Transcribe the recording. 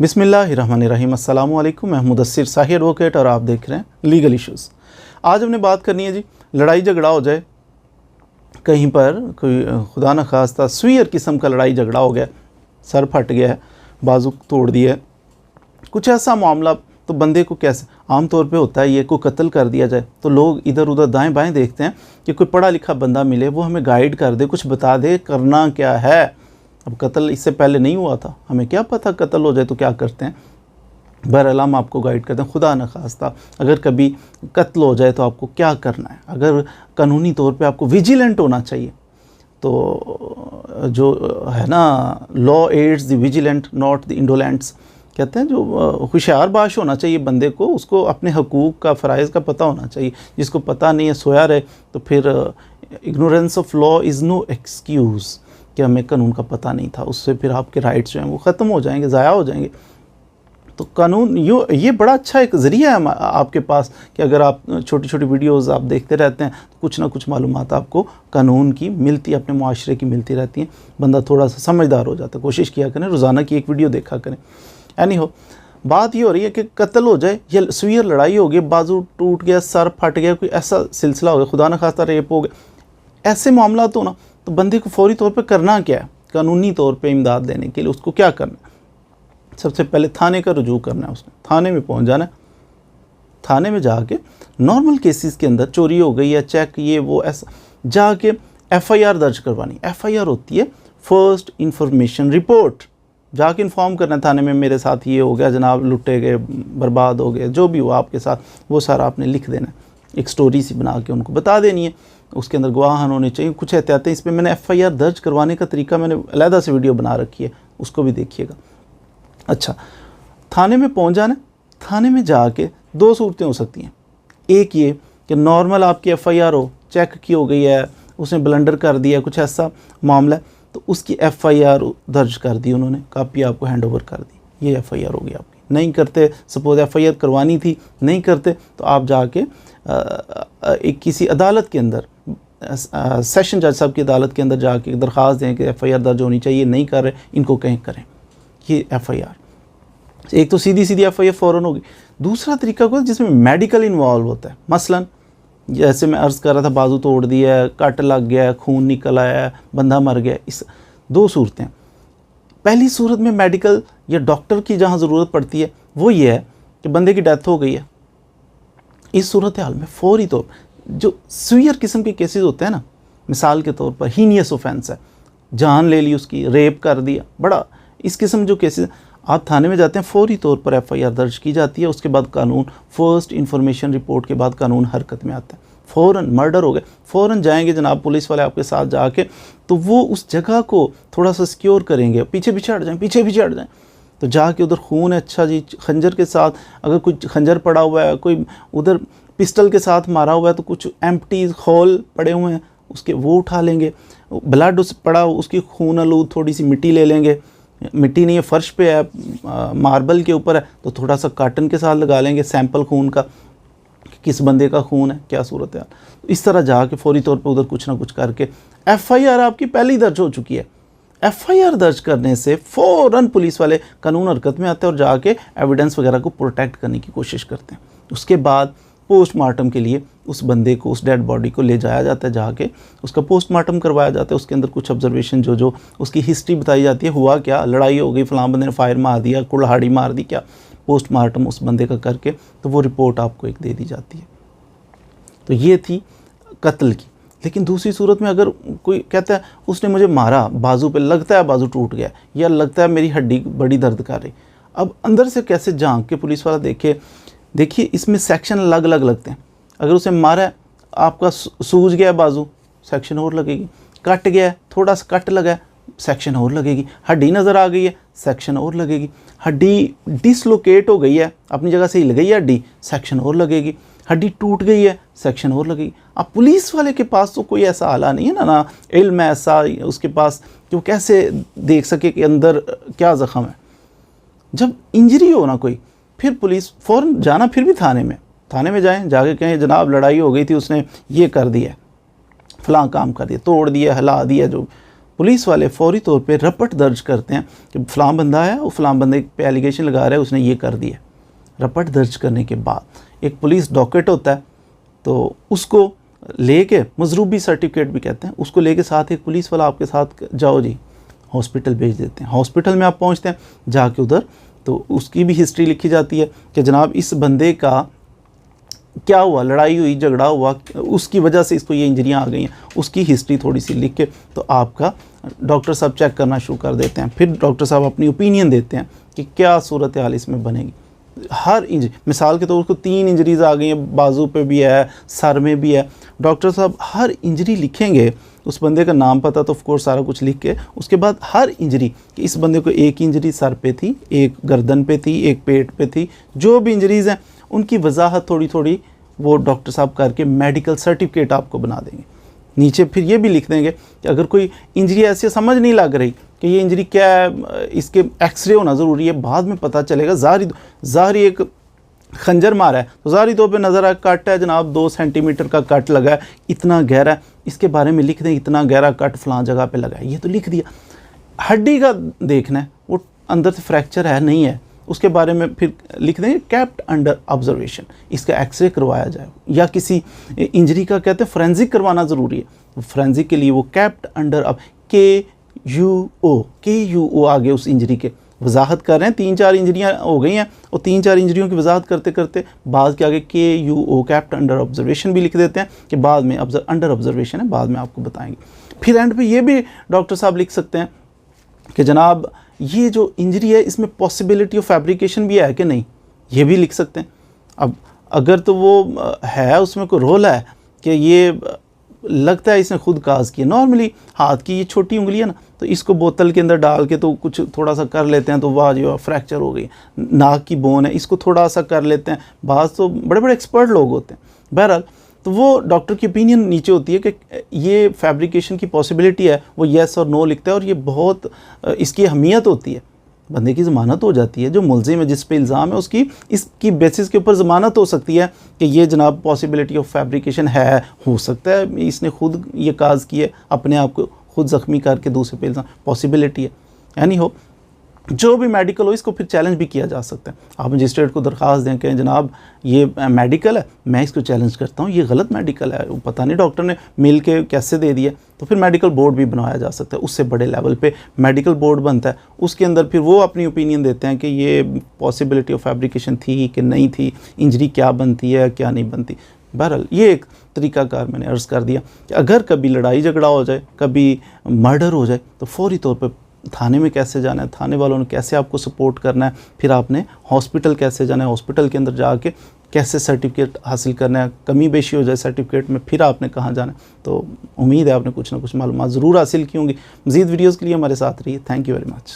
बिस्मिल्लाहिर्रहमानिर्रहीम। अस्सलामु अलैकुम। मैं मुदस्सिर साही एडवोकेट और आप देख रहे हैं लीगल इश्यूज़। आज हमने बात करनी है जी, लड़ाई झगड़ा हो जाए कहीं पर, कोई खुदा न खास्ता सुईर किस्म का लड़ाई झगड़ा हो गया, सर फट गया है, बाजू तोड़ दिया है, कुछ ऐसा मामला, तो बंदे को कैसे आम तौर पे होता है ये, कोई कत्ल कर दिया जाए तो लोग इधर उधर दाएं बाएं देखते हैं कि कोई पढ़ा लिखा बंदा मिले, वो हमें गाइड कर दे, कुछ बता दे करना क्या है। अब कत्ल इससे पहले नहीं हुआ था, हमें क्या पता कत्ल हो जाए तो क्या करते हैं। बहरहाल हम आपको गाइड करते हैं। खुदा न खास्ता अगर कभी कत्ल हो जाए तो आपको क्या करना है। अगर कानूनी तौर पे आपको विजिलेंट होना चाहिए, तो जो है ना, law aids the vigilant not the indolents, कहते हैं जो होशियार-बाश होना चाहिए बंदे को, उसको अपने हकूक़ का, फ़राइज़ का पता होना चाहिए। जिसको पता नहीं है सोया रहे, तो फिर ignorance of law is no excuse, कि हमें कानून का पता नहीं था, उससे फिर आपके राइट्स जो हैं वो ख़त्म हो जाएंगे, ज़ाया हो जाएंगे। तो कानून ये बड़ा अच्छा एक ज़रिया है आपके पास कि अगर आप छोटी छोटी वीडियोज़ आप देखते रहते हैं तो कुछ ना कुछ मालूमात आपको कानून की मिलती है, अपने मुआशरे की मिलती रहती हैं, बंदा थोड़ा सा समझदार हो जाता है। कोशिश किया करें रोज़ाना की एक वीडियो देखा करें। एनी हो, बात ये हो रही है कि कत्ल हो जाए या सुईर लड़ाई हो गई, बाजू टूट गया, सर फट गया, कोई ऐसा सिलसिला हो गया, खुदा न खास्ता रेप हो गया, ऐसे मामला तो ना, तो बंदे को फौरी तौर पे करना क्या है, कानूनी तौर पे इमदाद देने के लिए उसको क्या करना है। सबसे पहले थाने का रुजू करना है, उसने थाने में पहुंच जाना है। थाने में जाके नॉर्मल केसेस के अंदर चोरी हो गई या चेक ये वो ऐसा, जाके FIR दर्ज करवानी। FIR होती है फर्स्ट इंफॉर्मेशन रिपोर्ट। जाके इन्फॉर्म करना थाने में, मेरे साथ ये हो गया जनाब, लुटे गए, बर्बाद हो गए, जो भी हुआ आपके साथ वो सारा आपने लिख देना है। एक स्टोरी सी बना के उनको बता देनी है। उसके अंदर गवाह होने चाहिए, कुछ एहतियातें। इस पर मैंने FIR दर्ज करवाने का तरीका मैंने अलहदा से वीडियो बना रखी है, उसको भी देखिएगा। अच्छा, थाने में पहुंच जाना। थाने में जाके दो सूरतें हो सकती हैं। एक ये कि नॉर्मल आपकी FIR हो, चेक की हो गई है, उसने ब्लंडर कर दिया, कुछ ऐसा मामला है, तो उसकी FIR दर्ज कर दी उन्होंने, कापी आपको हैंड ओवर कर दी, ये FIR होगी आपकी। नहीं करते, सपोज FIR करवानी थी, नहीं करते, तो आप जाके एक किसी अदालत के अंदर, सेशन जज साहब की अदालत के अंदर जाके दरख्वास्त दें कि FIR दर्ज होनी चाहिए, नहीं कर रहे, इनको कहीं करें ये FIR। एक तो सीधी सीधी FIR फ़ौरन होगी। दूसरा तरीका को जिसमें मेडिकल इन्वॉल्व होता है, मसलन जैसे मैं अर्ज़ कर रहा था, बाजू तोड़ दिया है, कट लग गया है, खून निकल आया है, बंदा मर गया। इस दो सूरतें। पहली सूरत में मेडिकल या डॉक्टर की जहाँ ज़रूरत पड़ती है वो ये है कि बंदे की डेथ हो गई है। इस सूरत हाल में फ़ौरी तौर पर जो सुईर किस्म के केसेस होते हैं ना, मिसाल के तौर पर हीनियस ऑफेंस है, जान ले ली उसकी, रेप कर दिया, बड़ा इस किस्म जो केसेस, आप थाने में जाते हैं, फ़ौरी तौर पर FIR दर्ज की जाती है। उसके बाद कानून, फर्स्ट इंफॉर्मेशन रिपोर्ट के बाद कानून हरकत में आता है। फ़ौरन मर्डर हो गए, फ़ौरन जाएंगे जनाब पुलिस वाले आपके साथ जाके, तो वो उस जगह को थोड़ा सा सिक्योर करेंगे, पीछे पीछे हट जाएँ, पीछे पीछे हट जाएँ, तो जाके उधर खून है, अच्छा जी, खंजर के साथ, अगर कोई खंजर पड़ा हुआ है, कोई उधर पिस्टल के साथ मारा हुआ है, तो कुछ एम्प्टी होल पड़े हुए हैं उसके, वो उठा लेंगे। ब्लड उस पड़ा, उसकी खून आलूद थोड़ी सी मिट्टी ले लेंगे, मिट्टी नहीं है, फ़र्श पे है, मार्बल के ऊपर है, तो थोड़ा सा काटन के साथ लगा लेंगे सैंपल खून का, किस बंदे का खून है, क्या सूरत है। तो इस तरह जाके फ़ौरी तौर पे उधर कुछ ना कुछ करके FIR आपकी पहले ही दर्ज हो चुकी है। FIR दर्ज करने से फ़ौरन पुलिस वाले कानून हरकत में आते हैं और जाके एविडेंस वगैरह को प्रोटेक्ट करने की कोशिश करते हैं। उसके बाद पोस्टमार्टम के लिए उस बंदे को, उस डेड बॉडी को ले जाया जाता है, जाके उसका पोस्टमार्टम करवाया जाता है। उसके अंदर कुछ ऑब्जर्वेशन, जो उसकी हिस्ट्री बताई जाती है, हुआ क्या, लड़ाई हो गई, फलां बंदे ने फायर मार दिया, कुल्हाड़ी मार दी, क्या, पोस्टमार्टम उस बंदे का करके तो वो रिपोर्ट आपको एक दे दी जाती है। तो ये थी कत्ल की। लेकिन दूसरी सूरत में अगर कोई कहता है उसने मुझे मारा, बाजू पे लगता है बाजू टूट गया, या लगता है मेरी हड्डी बड़ी दर्द कर रही, अब अंदर से कैसे झांक के पुलिस वाला देखे। देखिए इसमें सेक्शन अलग अलग लगते हैं। अगर उसे मारा है, आपका सूज गया बाजू, सेक्शन और लगेगी। कट गया है, थोड़ा सा कट लगा है, सेक्शन और लगेगी। हड्डी नज़र आ गई है, सेक्शन और लगेगी। हड्डी डिसलोकेट हो गई है, अपनी जगह से हिल गई है हड्डी, सेक्शन और लगेगी। हड्डी टूट गई है, सेक्शन और लगेगी। अब पुलिस वाले के पास तो कोई ऐसा आला नहीं है ना इल्म है ऐसा उसके पास कि वो कैसे देख सके कि अंदर क्या ज़ख़म है। जब इंजरी हो ना कोई, फिर पुलिस फ़ौरन जाना, फिर भी थाने में जाएं, जाके कहें जनाब लड़ाई हो गई थी, उसने ये कर दिया, फ़लाँ काम कर दिया, तोड़ दिया, हिला दिया, जो पुलिस वाले फौरी तौर पे रपट दर्ज करते हैं कि फ़लाँ बंदा है, वो फ़लाँ बंदे पे एलिगेशन लगा रहा है, उसने ये कर दिया। रपट दर्ज करने के बाद एक पुलिस डॉकेट होता है, तो उसको लेके मजरूबी सर्टिफिकेट भी कहते हैं, उसको लेके साथ एक पुलिस वाला आपके साथ जाओ जी हॉस्पिटल भेज देते हैं। हॉस्पिटल में आप पहुंचते हैं, जाके उधर तो उसकी भी हिस्ट्री लिखी जाती है कि जनाब इस बंदे का क्या हुआ, लड़ाई हुई, झगड़ा हुआ, उसकी वजह से इसको ये इंजरियां आ गई हैं, उसकी हिस्ट्री थोड़ी सी लिख के तो आपका डॉक्टर साहब चेक करना शुरू कर देते हैं। फिर डॉक्टर साहब अपनी ओपिनियन देते हैं कि क्या सूरत हाल इसमें बनेगी। हर इंजरी, मिसाल के तौर उसको 3 इंजरीज़ आ गई हैं, बाजू पे भी है, सर में भी है, डॉक्टर साहब हर इंजरी लिखेंगे, उस बंदे का नाम पता तो ऑफकोर्स सारा कुछ लिख के, उसके बाद हर इंजरी कि इस बंदे को एक इंजरी सर पे थी, एक गर्दन पे थी, एक पेट पे थी, जो भी इंजरीज़ हैं उनकी वजाहत थोड़ी थोड़ी वो डॉक्टर साहब करके मेडिकल सर्टिफिकेट आपको बना देंगे। नीचे फिर ये भी लिख देंगे कि अगर कोई इंजरी ऐसी समझ नहीं लग रही कि ये इंजरी क्या है, इसके एक्सरे होना ज़रूरी है, बाद में पता चलेगा। ज़ाहरी एक खंजर मारा है तो ज़ाहरी तौर पे नज़र आया कट है जनाब, 2 सेंटीमीटर का कट लगा है, इतना गहरा है, इसके बारे में लिख दें इतना गहरा कट फ़लाँ जगह पे लगा है, ये तो लिख दिया। हड्डी का देखना है वो अंदर से फ्रैक्चर है नहीं है, उसके बारे में फिर लिख देंगे केप्ट अंडर ऑब्जर्वेशन, इसका एक्सरे करवाया जाए, या किसी इंजरी का कहते हैं फोरेंसिक करवाना ज़रूरी है, फोरेंसिक के लिए वो केप्ट अंडर KUO आगे उस इंजरी के वजाहत कर रहे हैं। 3-4 इंजरियाँ हो गई हैं और 3-4 इंजरियों की वजाहत करते करते बाद के आगे KUO केप्ट अंडर ऑब्जर्वेशन भी लिख देते हैं कि बाद में अंडर ऑब्जर्वेशन है, बाद में आपको बताएंगे। फिर एंड पे ये भी डॉक्टर साहब लिख सकते हैं कि जनाब ये जो इंजरी है इसमें पॉसिबिलिटी ऑफ फैब्रिकेशन भी है कि नहीं, ये भी लिख सकते हैं। अब अगर तो वो है उसमें कोई रोल है कि ये लगता है इसने खुद काज किया, नॉर्मली हाथ की ये छोटी उंगली है ना, तो इसको बोतल के अंदर डाल के तो कुछ थोड़ा सा कर लेते हैं तो वाह जो फ्रैक्चर हो गई, नाक की बोन है इसको थोड़ा सा कर लेते हैं, बाज़ तो बड़े बड़े एक्सपर्ट लोग होते हैं। बहरहाल तो वो डॉक्टर की ओपिनियन नीचे होती है कि ये फैब्रिकेशन की पॉसिबिलिटी है, वो येस और नो लिखता है, और ये बहुत इसकी अहमियत होती है, बंदे की ज़मानत हो जाती है, जो मुलजिम है जिस पे इल्ज़ाम है उसकी इसकी बेसिस के ऊपर ज़मानत हो सकती है कि ये जनाब पॉसिबिलिटी ऑफ फैब्रिकेशन है, हो सकता है इसने खुद ये काज किए, अपने आप को खुद ज़ख्मी करके दूसरे पे इल्ज़ाम, पॉसिबिलिटी है। यानी हो जो भी मेडिकल हो इसको फिर चैलेंज भी किया जा सकता है। आप मजिस्ट्रेट को दरख्वास्त दें कि जनाब ये मेडिकल है, मैं इसको चैलेंज करता हूँ, ये गलत मेडिकल है, पता नहीं डॉक्टर ने मिल के कैसे दे दिया, तो फिर मेडिकल बोर्ड भी बनाया जा सकता है, उससे बड़े लेवल पे मेडिकल बोर्ड बनता है, उसके अंदर फिर वो अपनी ओपिनियन देते हैं कि ये पॉसिबिलिटी ऑफ फैब्रिकेशन थी कि नहीं थी, इंजरी क्या बनती है क्या नहीं बनती। बहरहाल ये एक तरीक़ाकार मैंने अर्ज़ कर दिया कि अगर कभी लड़ाई झगड़ा हो जाए, कभी मर्डर हो जाए, तो फौरी तौर पर थाने में कैसे जाना है, थाने वालों ने कैसे आपको सपोर्ट करना है, फिर आपने हॉस्पिटल कैसे जाना है, हॉस्पिटल के अंदर जाके कैसे सर्टिफिकेट हासिल करना है, कमी बेशी हो जाए सर्टिफिकेट में फिर आपने कहाँ जाना है। तो उम्मीद है आपने कुछ ना कुछ मालूमात ज़रूर हासिल की होंगी। मज़ीद वीडियोज़ के लिए हमारे साथ रहिए। Thank you very much.